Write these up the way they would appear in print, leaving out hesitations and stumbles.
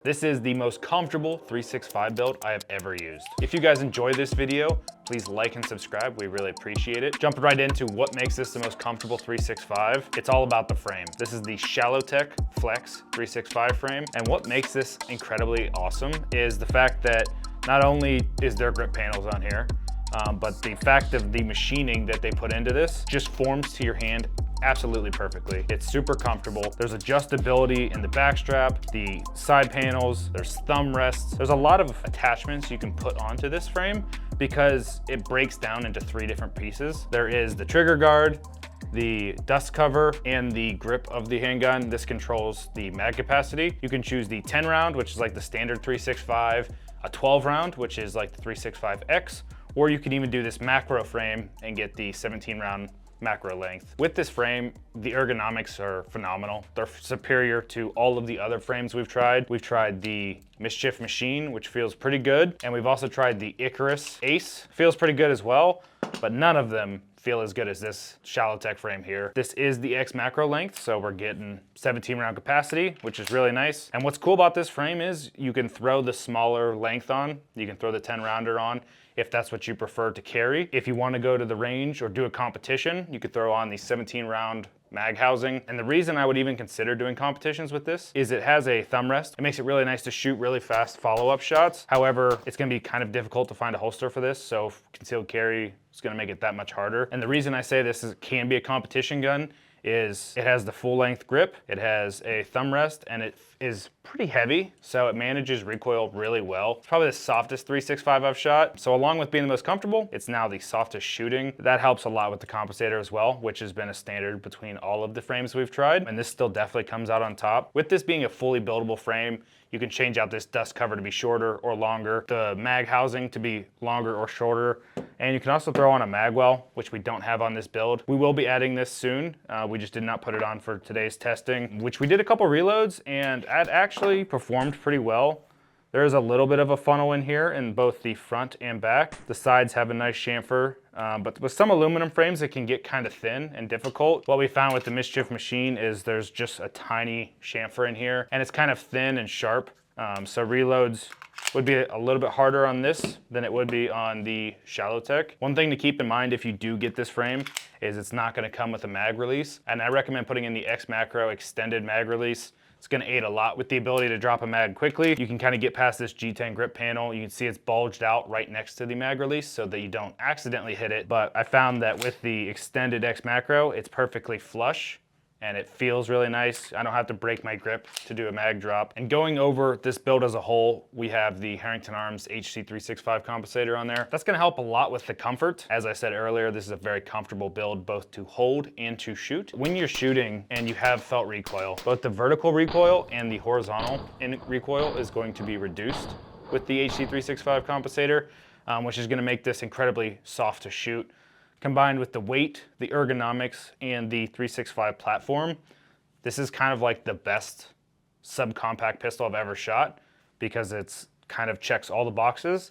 This is the most comfortable 365 build I have ever used. If you guys enjoyed this video, please like and subscribe. We really appreciate it. Jumping right into what makes this the most comfortable 365. It's all about the frame. This is the Shallowtech Flex 365 frame. And what makes this incredibly awesome is the fact that not only is there grip panels on here, but the fact of the machining that they put into this just forms to your hand absolutely perfectly. It's super comfortable. There's adjustability in the back strap, the side panels, there's thumb rests. There's a lot of attachments you can put onto this frame because it breaks down into 3 different pieces. There is the trigger guard, the dust cover, and the grip of the handgun. This controls the mag capacity. You can choose the 10 round, which is like the standard 365, a 12 round, which is like the 365X, or you can even do this macro frame and get the 17 round macro length. With this frame, the ergonomics are phenomenal. They're superior to all of the other frames we've tried. We've tried the Mischief Machine, which feels pretty good, and we've also tried the Icarus Ace. Feels pretty good as well, but none of them feel as good as this Shallowtech frame here. This is the X macro length, so we're getting 17 round capacity, which is really nice. And what's cool about this frame is you can throw the smaller length on. You can throw the 10 rounder on if that's what you prefer to carry. If you want to go to the range or do a competition, you could throw on the 17 round mag housing. And the reason I would even consider doing competitions with this is it has a thumb rest. It makes it really nice to shoot really fast follow-up shots. However, it's gonna be kind of difficult to find a holster for this, so concealed carry is gonna make it that much harder. And the reason I say this is it can be a competition gun is it has the full length grip, it has a thumb rest, and it is pretty heavy, so it manages recoil really well. It's probably the softest 365 I've shot. So along with being the most comfortable, it's now the softest shooting. That helps a lot with the compensator as well, which has been a standard between all of the frames we've tried, and this still definitely comes out on top. With this being a fully buildable frame, you can change out this dust cover to be shorter or longer, the mag housing to be longer or shorter, and you can also throw on a mag well, which we don't have on this build. We will be adding this soon. We just did not put it on for today's testing, which we did a couple reloads, and it actually performed pretty well. There is a little bit of a funnel in here in both the front and back. The sides have a nice chamfer, but with some aluminum frames, it can get kind of thin and difficult. What we found with the Mischief Machine is there's just a tiny chamfer in here, and it's kind of thin and sharp. So reloads would be a little bit harder on this than it would be on the Shallowtech. One thing to keep in mind if you do get this frame is it's not gonna come with a mag release, and I recommend putting in the X Macro extended mag release. It's gonna aid a lot with the ability to drop a mag quickly. You can kind of get past this G10 grip panel. You can see it's bulged out right next to the mag release so that you don't accidentally hit it. But I found that with the extended X Macro, it's perfectly flush and it feels really nice. I don't have to break my grip to do a mag drop. And going over this build as a whole, we have the Herrington Arms HC365 compensator on there. That's gonna help a lot with the comfort. As I said earlier, this is a very comfortable build both to hold and to shoot. When you're shooting and you have felt recoil, both the vertical recoil and the horizontal recoil is going to be reduced with the HC365 compensator, which is gonna make this incredibly soft to shoot. Combined with the weight, the ergonomics, and the 365 platform, this is kind of like the best subcompact pistol I've ever shot because it's kind of checks all the boxes,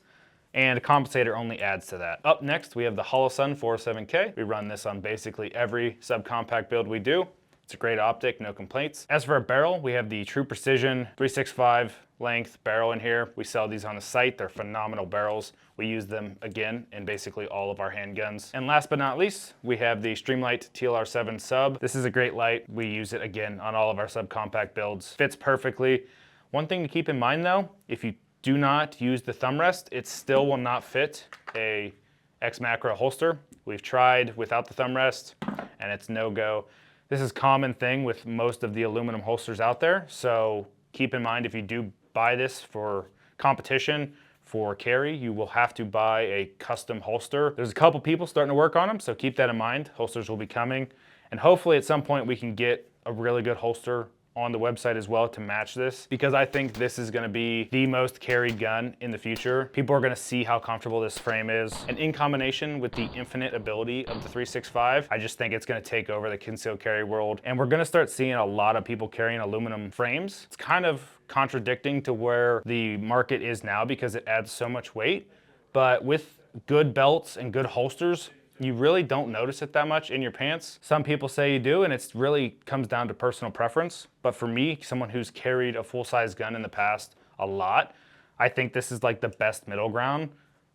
and a compensator only adds to that. Up next, we have the Holosun 407K. We run this on basically every subcompact build we do. It's a great optic, no complaints. As for a barrel, we have the True Precision 365 length barrel in here. We sell these on the site. They're phenomenal barrels. We use them again in basically all of our handguns. And last but not least, we have the Streamlight TLR7 sub. This is a great light. We use it again on all of our subcompact builds. Fits perfectly. One thing to keep in mind though, if you do not use the thumb rest, it still will not fit a X Macro holster. We've tried without the thumb rest and it's no go. This is a common thing with most of the aluminum holsters out there, so keep in mind if you do buy this for competition, for carry, you will have to buy a custom holster. There's a couple people starting to work on them, so keep that in mind. Holsters will be coming, and hopefully at some point we can get a really good holster on the website as well to match this, because I think this is gonna be the most carried gun in the future. People are gonna see how comfortable this frame is. And in combination with the infinite ability of the 365, I just think it's gonna take over the concealed carry world. And we're gonna start seeing a lot of people carrying aluminum frames. It's kind of contradicting to where the market is now because it adds so much weight. But with good belts and good holsters, you really don't notice it that much in your pants. Some people say you do, and it really comes down to personal preference. But for me, someone who's carried a full-size gun in the past, a lot. I think this is like the best middle ground.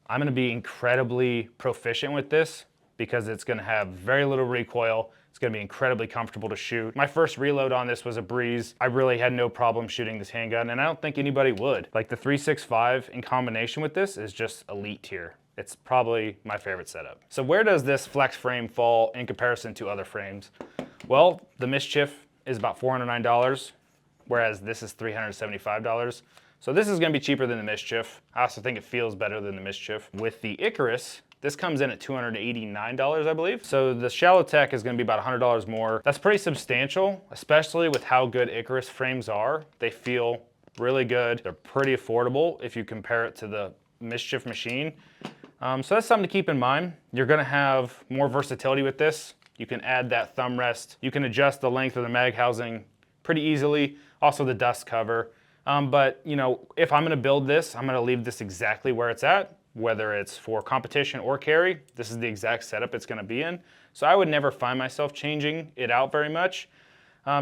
I'm gonna be incredibly proficient with this because it's gonna have very little recoil. It's gonna be incredibly comfortable to shoot. My first reload on this was a breeze. I really had no problem shooting this handgun, and I don't think anybody would. Like the 365 in combination with this is just elite tier. It's probably my favorite setup. So where does this flex frame fall in comparison to other frames? Well, the Mischief is about $409, whereas this is $375. So this is gonna be cheaper than the Mischief. I also think it feels better than the Mischief. With the Icarus, this comes in at $289, I believe. So the Shallow Tech is gonna be about $100 more. That's pretty substantial, especially with how good Icarus frames are. They feel really good. They're pretty affordable if you compare it to the Mischief machine. So that's something to keep in mind. You're gonna have more versatility with this. You can add that thumb rest. You can adjust the length of the mag housing pretty easily. Also the dust cover. But you know, if I'm gonna build this, I'm gonna leave this exactly where it's at, whether it's for competition or carry. This is the exact setup it's gonna be in. So I would never find myself changing it out very much.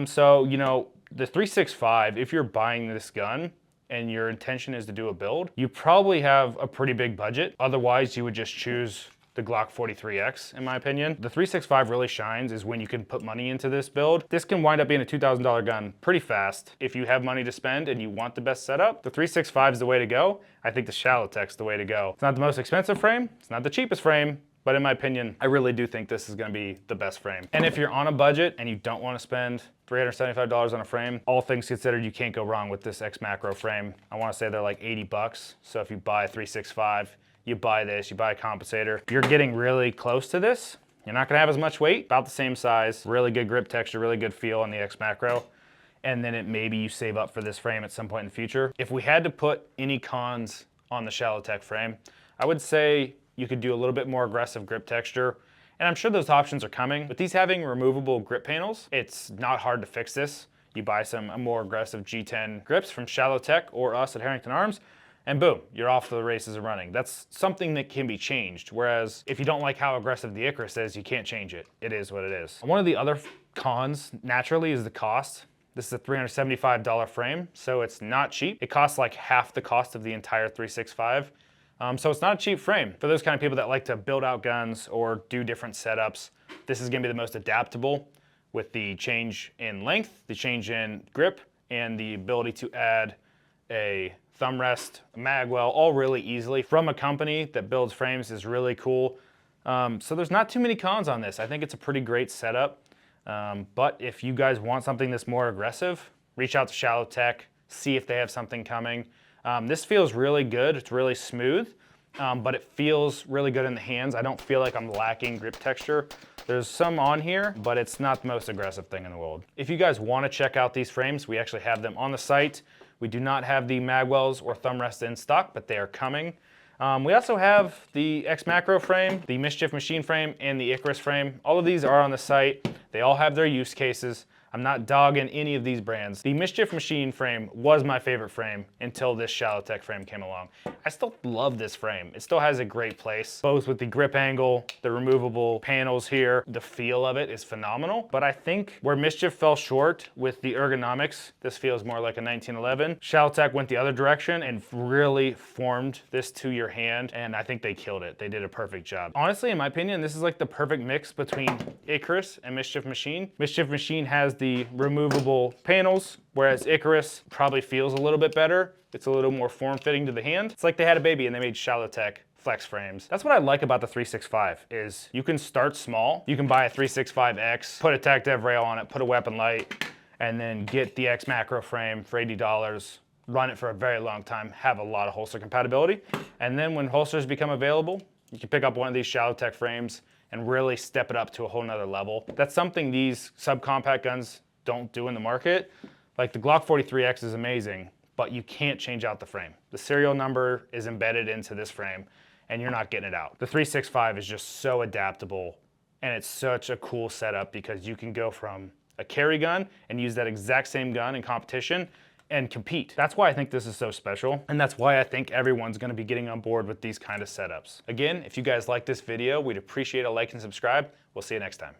So, you know, the 365, if you're buying this gun and your intention is to do a build, you probably have a pretty big budget. Otherwise, you would just choose the Glock 43X, in my opinion. The 365 really shines is when you can put money into this build. This can wind up being a $2,000 gun pretty fast. If you have money to spend and you want the best setup, the 365 is the way to go. I think the Shallow Tech's the way to go. It's not the most expensive frame, it's not the cheapest frame, but in my opinion, I really do think this is gonna be the best frame. And if you're on a budget and you don't wanna spend $375 on a frame, all things considered, you can't go wrong with this X Macro frame. I wanna say they're like 80 bucks. So if you buy a 365, you buy this, you buy a compensator, you're getting really close to this. You're not gonna have as much weight, about the same size, really good grip texture, really good feel on the X Macro. And then maybe you save up for this frame at some point in the future. If we had to put any cons on the Shallow Tech frame, I would say you could do a little bit more aggressive grip texture. And I'm sure those options are coming. With these having removable grip panels, it's not hard to fix this. You buy some more aggressive G10 grips from Shallow Tech or us at Herrington Arms, and boom, you're off to the races and running. That's something that can be changed. Whereas if you don't like how aggressive the Icarus is, you can't change it. It is what it is. One of the other cons, naturally, is the cost. This is a $375 frame, so it's not cheap. It costs like half the cost of the entire 365. So it's not a cheap frame. For those kind of people that like to build out guns or do different setups, this is gonna be the most adaptable with the change in length, the change in grip, and the ability to add a thumb rest, mag well, all really easily from a company that builds frames is really cool. So there's not too many cons on this. I think it's a pretty great setup. But if you guys want something that's more aggressive, reach out to Shallow Tech, see if they have something coming. This feels really good. It's really smooth, but it feels really good in the hands. I don't feel like I'm lacking grip texture. There's some on here, but it's not the most aggressive thing in the world. If you guys want to check out these frames, we actually have them on the site. We do not have the magwells or thumb rests in stock, but they are coming. We also have the X Macro frame, the Mischief machine frame, and the Icarus frame. All of these are on the site. They all have their use cases. I'm not dogging any of these brands. The Mischief machine frame was my favorite frame until this Shallow Tech frame came along. I still love this frame. It still has a great place, both with the grip angle, the removable panels here. The feel of it is phenomenal, but I think where Mischief fell short with the ergonomics, this feels more like a 1911. Shallow Tech went the other direction and really formed this to your hand, and I think they killed it. They did a perfect job. Honestly, in my opinion, this is like the perfect mix between Icarus and Mischief machine. Mischief machine has the removable panels, whereas Icarus probably feels a little bit better. It's a little more form-fitting to the hand. It's like they had a baby and they made Shallow Tech flex frames. That's what I like about the 365 is you can start small. You can buy a 365X, put a tech dev rail on it, put a weapon light, and then get the X Macro frame for $80, run it for a very long time, have a lot of holster compatibility. And then when holsters become available, you can pick up one of these Shallow Tech frames and really step it up to a whole nother level. That's something these subcompact guns don't do in the market. Like the Glock 43X is amazing, but you can't change out the frame. The serial number is embedded into this frame and you're not getting it out. The 365 is just so adaptable and it's such a cool setup because you can go from a carry gun and use that exact same gun in competition and compete. That's why I think this is so special, and that's why I think everyone's gonna be getting on board with these kind of setups. Again, if you guys like this video, we'd appreciate a like and subscribe. We'll see you next time.